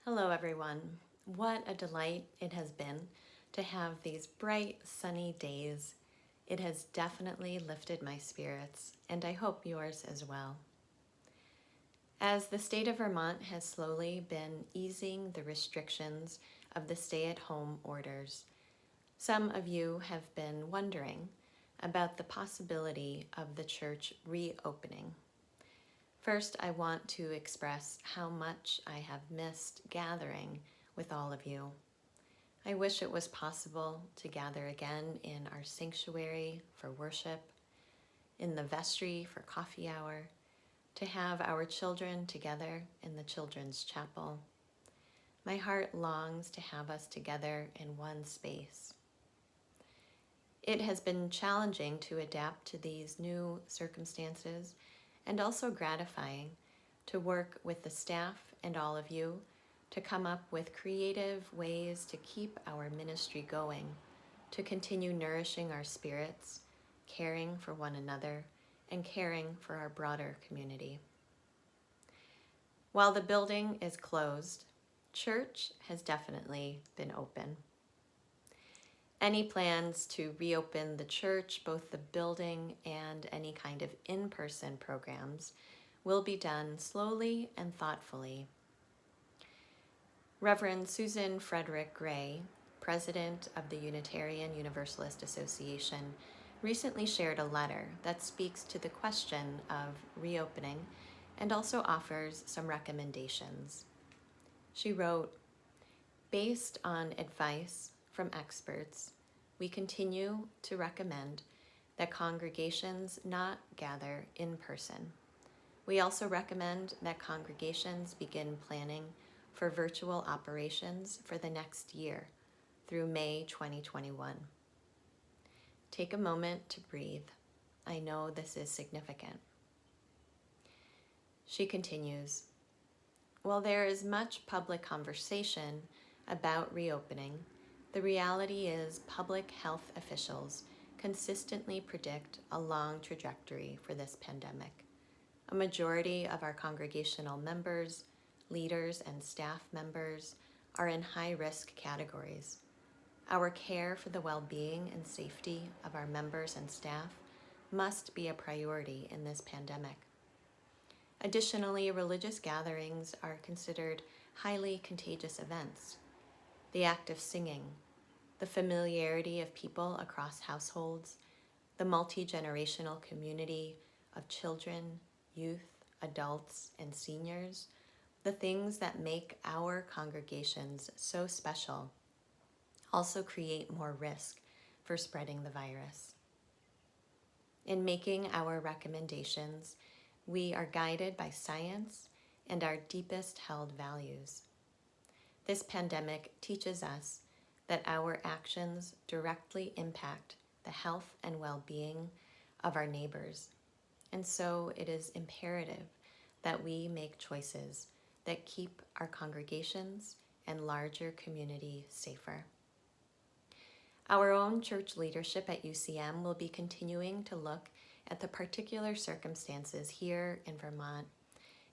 Hello, everyone. What a delight it has been to have these bright, sunny days. It has definitely lifted my spirits, and I hope yours as well. As the state of Vermont has slowly been easing the restrictions of the stay-at-home orders, some of you have been wondering about the possibility of the church reopening. First, I want to express how much I have missed gathering with all of you. I wish it was possible to gather again in our sanctuary for worship, in the vestry for coffee hour, to have our children together in the children's chapel. My heart longs to have us together in one space. It has been challenging to adapt to these new circumstances and also gratifying to work with the staff and all of you to come up with creative ways to keep our ministry going, to continue nourishing our spirits, caring for one another, and caring for our broader community. While the building is closed, church has definitely been open. Any plans to reopen the church, both the building and any kind of in-person programs, will be done slowly and thoughtfully. Reverend Susan Frederick Gray, president of the Unitarian Universalist Association, recently shared a letter that speaks to the question of reopening and also offers some recommendations. She wrote, "Based on advice from experts, we continue to recommend that congregations not gather in person. We also recommend that congregations begin planning for virtual operations for the next year through May 2021. Take a moment to breathe. I know this is significant." She continues, "While there is much public conversation about reopening, the reality is public health officials consistently predict a long trajectory for this pandemic. A majority of our congregational members, leaders, and staff members are in high-risk categories. Our care for the well-being and safety of our members and staff must be a priority in this pandemic. Additionally, religious gatherings are considered highly contagious events. The act of singing, the familiarity of people across households, the multi-generational community of children, youth, adults, and seniors, the things that make our congregations so special, also create more risk for spreading the virus. In making our recommendations, we are guided by science and our deepest held values. This pandemic teaches us that our actions directly impact the health and well-being of our neighbors, and so it is imperative that we make choices that keep our congregations and larger community safer. Our own church leadership at UCM will be continuing to look at the particular circumstances here in Vermont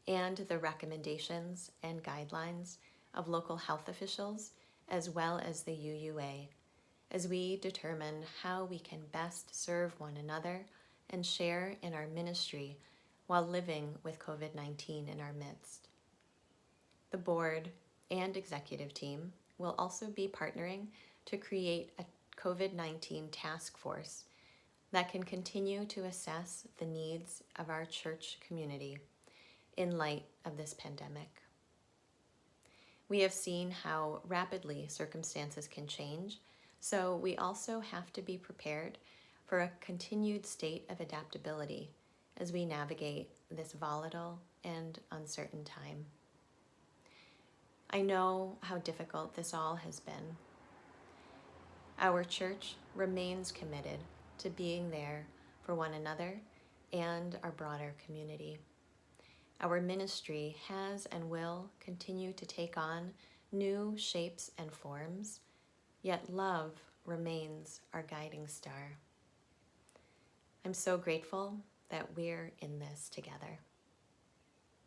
and the recommendations and guidelines of local health officials as well as the UUA, as we determine how we can best serve one another and share in our ministry while living with COVID-19 in our midst. The board and executive team will also be partnering to create a COVID-19 task force that can continue to assess the needs of our church community in light of this pandemic. We have seen how rapidly circumstances can change, so we also have to be prepared for a continued state of adaptability as we navigate this volatile and uncertain time. I know how difficult this all has been. Our church remains committed to being there for one another and our broader community. Our ministry has and will continue to take on new shapes and forms, yet love remains our guiding star. I'm so grateful that we're in this together.